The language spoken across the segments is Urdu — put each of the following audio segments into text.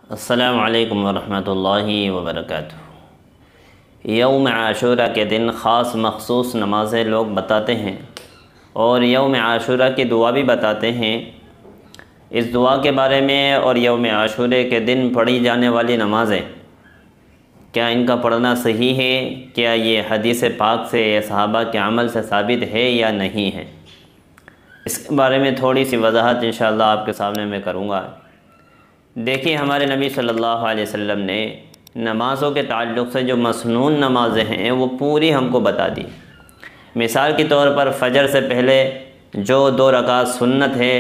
السلام علیکم ورحمۃ اللہ وبرکاتہ۔ یوم عاشورہ کے دن خاص مخصوص نمازیں لوگ بتاتے ہیں اور یوم عاشورہ کی دعا بھی بتاتے ہیں۔ اس دعا کے بارے میں اور یوم عاشورہ کے دن پڑھی جانے والی نمازیں کیا ان کا پڑھنا صحیح ہے، کیا یہ حدیث پاک سے یا صحابہ کے عمل سے ثابت ہے یا نہیں ہے، اس کے بارے میں تھوڑی سی وضاحت انشاءاللہ آپ کے سامنے میں کروں گا۔ دیکھیے، ہمارے نبی صلی اللہ علیہ وسلم نے نمازوں کے تعلق سے جو مسنون نمازیں ہیں وہ پوری ہم کو بتا دی۔ مثال کے طور پر فجر سے پہلے جو 2 رکعت سنت ہے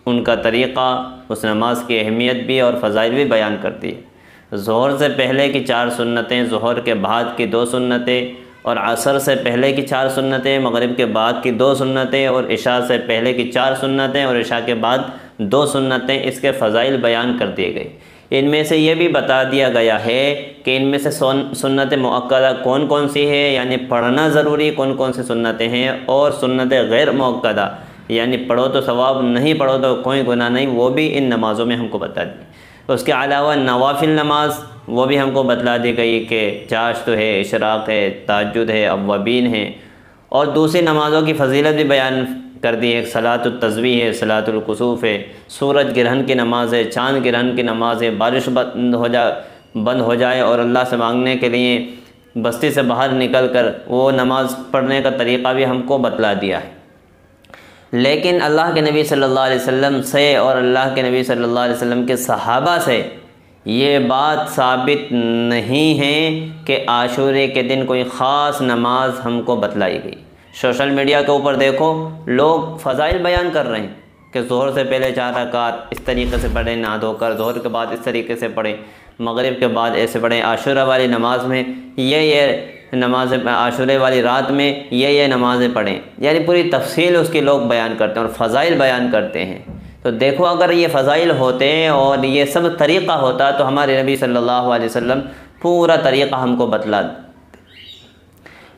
ان کا طریقہ، اس نماز کی اہمیت بھی اور فضائل بھی بیان کرتی ہے۔ ظہر سے پہلے کی 4 سنتیں، ظہر کے بعد کی 2 سنتیں، اور عصر سے پہلے کی 4 سنتیں، مغرب کے بعد کی 2 سنتیں، اور عشاء سے پہلے کی 4 سنتیں اور عشاء کے بعد 2 سنتیں، اس کے فضائل بیان کر دیے گئے۔ ان میں سے یہ بھی بتا دیا گیا ہے کہ ان میں سے سنت مؤکدہ کون کون سی ہے، یعنی پڑھنا ضروری کون کون سی سنتیں ہیں، اور سنت غیر مؤکدہ یعنی پڑھو تو ثواب، نہیں پڑھو تو کوئی گناہ نہیں، وہ بھی ان نمازوں میں ہم کو بتا دی۔ اس کے علاوہ نوافل نماز وہ بھی ہم کو بتلا دی گئی کہ چاشت ہے، اشراق ہے، تہجد ہے، اوابین ہے، اور دوسری نمازوں کی فضیلت بھی بیان کر دی ہے۔ صلاۃ التسبیح ہے، صلاۃ الکسوف ہے، سورج گرہن کی نماز ہے، چاند گرہن کی نماز ہے، بارش بند ہو جائے اور اللہ سے مانگنے کے لیے بستی سے باہر نکل کر وہ نماز پڑھنے کا طریقہ بھی ہم کو بتلا دیا ہے۔ لیکن اللہ کے نبی صلی اللہ علیہ وسلم سے اور اللہ کے نبی صلی اللہ علیہ وسلم کے صحابہ سے یہ بات ثابت نہیں ہے کہ عاشورے کے دن کوئی خاص نماز ہم کو بتلائی گئی۔ سوشل میڈیا کے اوپر دیکھو، لوگ فضائل بیان کر رہے ہیں کہ ظہر سے پہلے 4 رکعت اس طریقے سے پڑھیں نہا دھو کر، ظہر کے بعد اس طریقے سے پڑھیں، مغرب کے بعد ایسے پڑھیں، عاشورہ والی نماز میں یہ نمازیں، عاشورے والی رات میں یہ نمازیں پڑھیں، یعنی پوری تفصیل اس کی لوگ بیان کرتے ہیں اور فضائل بیان کرتے ہیں۔ تو دیکھو، اگر یہ فضائل ہوتے اور یہ سب طریقہ ہوتا تو ہمارے نبی صلی اللہ علیہ وسلم پورا طریقہ ہم کو بتلا دے،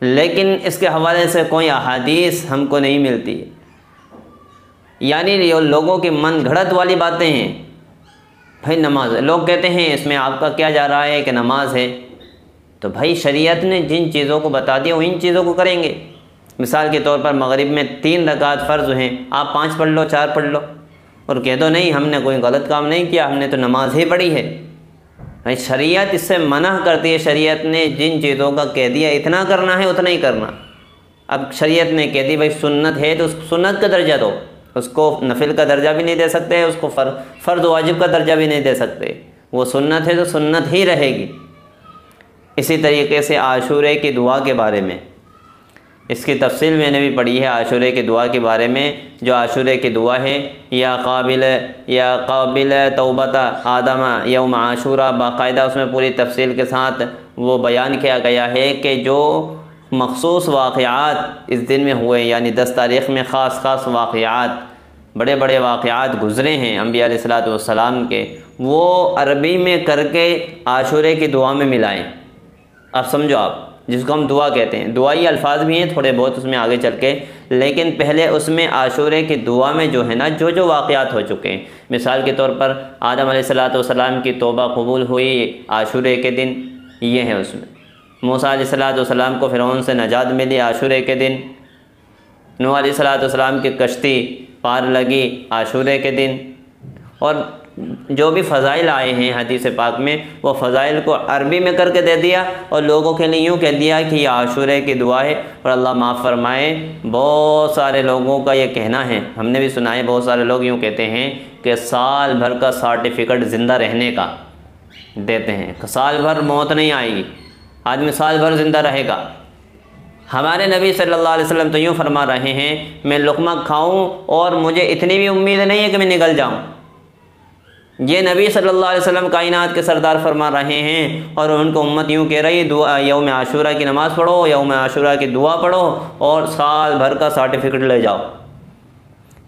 لیکن اس کے حوالے سے کوئی احادیث ہم کو نہیں ملتی، یعنی یہ لوگوں کی من گھڑت والی باتیں ہیں۔ بھائی نماز، لوگ کہتے ہیں اس میں آپ کا کیا جا رہا ہے کہ نماز ہے، تو بھائی شریعت نے جن چیزوں کو بتا دیا وہ ان چیزوں کو کریں گے۔ مثال کے طور پر مغرب میں 3 رکعت فرض ہیں، آپ 5 پڑھ لو، 4 پڑھ لو، اور کہہ دو نہیں ہم نے کوئی غلط کام نہیں کیا، ہم نے تو نماز ہی پڑھی ہے۔ بھائی شریعت اس سے منع کرتی ہے، شریعت نے جن چیزوں کا کہہ دیا اتنا کرنا ہے اتنا ہی کرنا۔ اب شریعت نے کہہ دی بھائی سنت ہے تو اس کو سنت کا درجہ دو، اس کو نفل کا درجہ بھی نہیں دے سکتے، اس کو فرض واجب کا درجہ بھی نہیں دے سکتے، وہ سنت ہے تو سنت ہی رہے گی۔ اسی طریقے سے عاشورے کی دعا کے بارے میں اس کی تفصیل میں نے بھی پڑھی ہے۔ عاشورے کی دعا کے بارے میں جو عاشورے کی دعا ہے، یا قابل توبۃ آدم یوم عاشورہ، باقاعدہ اس میں پوری تفصیل کے ساتھ وہ بیان کیا گیا ہے کہ جو مخصوص واقعات اس دن میں ہوئے، یعنی 10 تاریخ میں خاص واقعات، بڑے بڑے واقعات گزرے ہیں انبیاء علیہ الصلوۃ والسلام کے، وہ عربی میں کر کے عاشورے کی دعا میں ملائیں۔ اب سمجھو، آپ جس کو ہم دعا کہتے ہیں، دعائی الفاظ بھی ہیں تھوڑے بہت اس میں آگے چل کے، لیکن پہلے اس میں عاشورے کی دعا میں جو ہے نا جو واقعات ہو چکے ہیں، مثال کے طور پر آدم علیہ الصلوۃ والسلام کی توبہ قبول ہوئی عاشورے کے دن، یہ ہے اس میں۔ موسیٰ علیہ الصلوۃ والسلام کو فرعون سے نجات ملی عاشورے کے دن، نوح علیہ الصلوۃ والسلام کی کشتی پار لگی عاشورے کے دن، اور جو بھی فضائل آئے ہیں حدیث پاک میں، وہ فضائل کو عربی میں کر کے دے دیا اور لوگوں کے لیے یوں کہہ دیا کہ یہ عاشورے کی دعا ہے۔ اور اللہ معاف فرمائے، بہت سارے لوگوں کا یہ کہنا ہے، ہم نے بھی سنا ہے، بہت سارے لوگ یوں کہتے ہیں کہ سال بھر کا سرٹیفکیٹ زندہ رہنے کا دیتے ہیں، سال بھر موت نہیں آئے گی، آدمی سال بھر زندہ رہے گا۔ ہمارے نبی صلی اللہ علیہ وسلم تو یوں فرما رہے ہیں، میں لقمہ کھاؤں اور مجھے اتنی بھی امید نہیں ہے کہ میں نگل جاؤں۔ یہ نبی صلی اللہ علیہ وسلم کائنات کے سردار فرما رہے ہیں، اور ان کو امت یوں کہہ رہی ہے یوم عاشورہ کی نماز پڑھو، یوم عاشورہ کی دعا پڑھو اور سال بھر کا سرٹیفکیٹ لے جاؤ۔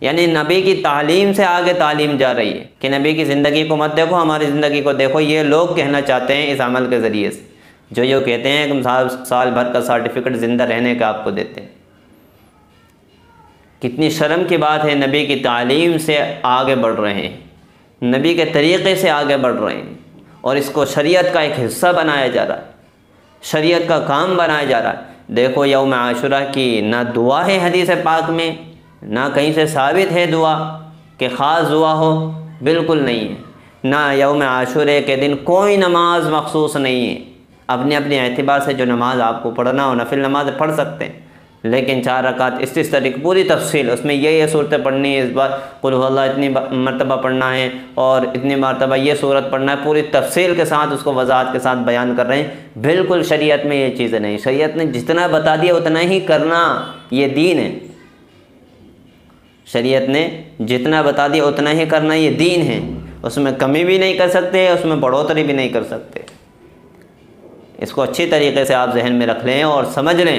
یعنی نبی کی تعلیم سے آگے تعلیم جا رہی ہے کہ نبی کی زندگی کو مت دیکھو، ہماری زندگی کو دیکھو۔ یہ لوگ کہنا چاہتے ہیں اس عمل کے ذریعے سے، جو یہ کہتے ہیں کہ ہم سال بھر کا سرٹیفکیٹ زندہ رہنے کا آپ کو دیتے ہیں۔ کتنی شرم کی بات ہے، نبی کی تعلیم سے آگے بڑھ رہے ہیں، نبی کے طریقے سے آگے بڑھ رہے ہیں اور اس کو شریعت کا ایک حصہ بنایا جا رہا ہے، شریعت کا کام بنایا جا رہا ہے۔ دیکھو یوم عاشورہ کی نہ دعا ہے حدیث پاک میں، نہ کہیں سے ثابت ہے دعا کہ خاص دعا ہو، بالکل نہیں ہے۔ نہ یوم عاشورے کے دن کوئی نماز مخصوص نہیں ہے، اپنے اپنے اعتبار سے جو نماز آپ کو پڑھنا ہو نفل نماز پڑھ سکتے ہیں، لیکن 4 رکعت اس طرح کی پوری تفصیل، اس میں یہ صورتیں پڑھنی ہے، اس بار قل هو اللہ اتنی مرتبہ پڑھنا ہے اور اتنی مرتبہ یہ صورت پڑھنا ہے، پوری تفصیل کے ساتھ اس کو وضاحت کے ساتھ بیان کر رہے ہیں۔ بالکل شریعت میں یہ چیزیں نہیں، شریعت نے جتنا بتا دیا اتنا ہی کرنا، یہ دین ہے۔ شریعت نے جتنا بتا دیا اتنا ہی کرنا، یہ دین ہے، اس میں کمی بھی نہیں کر سکتے، اس میں بڑھوتری بھی نہیں کر سکتے۔ اس کو اچھی طریقے سے آپ ذہن میں رکھ لیں اور سمجھ لیں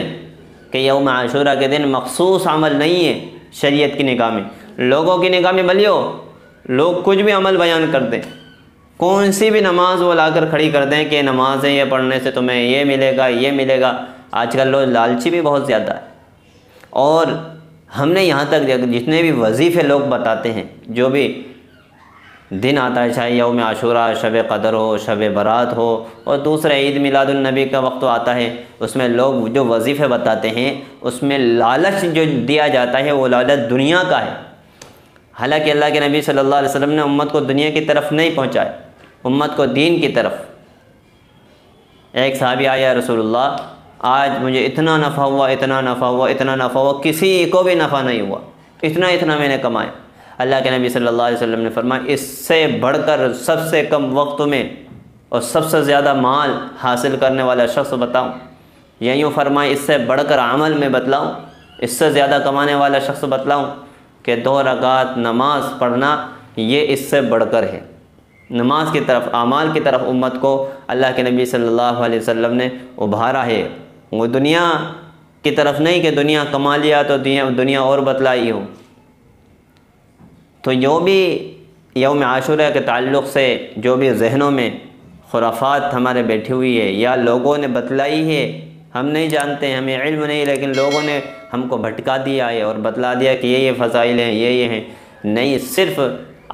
کہ یوم عاشورہ کے دن مخصوص عمل نہیں ہے شریعت کی نگاہ میں۔ لوگوں کی نگاہ میں بھلیو لوگ کچھ بھی عمل بیان کر دیں، کون سی بھی نماز وہ لا کر کھڑی کر دیں کہ نمازیں یہ پڑھنے سے تمہیں یہ ملے گا، یہ ملے گا۔ آج کل لوگ لالچی بھی بہت زیادہ ہے، اور ہم نے یہاں تک جتنے بھی وظیفے لوگ بتاتے ہیں، جو بھی دن آتا ہے، چاہے یوم عاشورہ، شب قدر ہو، شب برات ہو، اور دوسرا عید میلاد النبی کا وقت آتا ہے، اس میں لوگ جو وظیفے بتاتے ہیں اس میں لالچ جو دیا جاتا ہے وہ لالچ دنیا کا ہے۔ حالانکہ اللہ کے نبی صلی اللہ علیہ وسلم نے امت کو دنیا کی طرف نہیں پہنچایا، امت کو دین کی طرف۔ ایک صحابی آیا، رسول اللہ آج مجھے اتنا نفع ہوا، اتنا نفع ہوا، اتنا نفع ہوا، کسی کو بھی نفع نہیں ہوا، اتنا میں نے کمایا۔ اللہ کے نبی صلی اللہ علیہ وسلم نے فرمایا اس سے بڑھ کر سب سے کم وقت میں اور سب سے زیادہ مال حاصل کرنے والا شخص بتاؤں، یا یوں فرمائے اس سے بڑھ کر عمل میں بتلاؤں، اس سے زیادہ کمانے والا شخص بتلاؤں کہ 2 رکعت نماز پڑھنا یہ اس سے بڑھ کر ہے۔ نماز کی طرف، اعمال کی طرف امت کو اللہ کے نبی صلی اللہ علیہ وسلم نے ابھارا ہے، وہ دنیا کی طرف نہیں کہ دنیا کما لیا تو دنیا اور بتلائی ہو۔ تو جو بھی یوم عاشورہ کے تعلق سے جو بھی ذہنوں میں خرافات ہمارے بیٹھی ہوئی ہے یا لوگوں نے بتلائی ہے، ہم نہیں جانتے، ہمیں علم نہیں، لیکن لوگوں نے ہم کو بھٹکا دیا ہے اور بتلا دیا کہ یہ فضائل ہیں، یہ ہیں۔ نہیں، صرف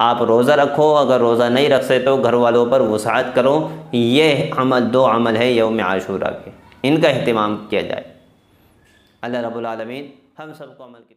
آپ روزہ رکھو، اگر روزہ نہیں رکھ سکتے تو گھر والوں پر وسعت کرو، یہ عمل 2 عمل ہے یوم عاشورہ کے، ان کا اہتمام کیا جائے۔ اللہ رب العالمین ہم سب کو عمل کی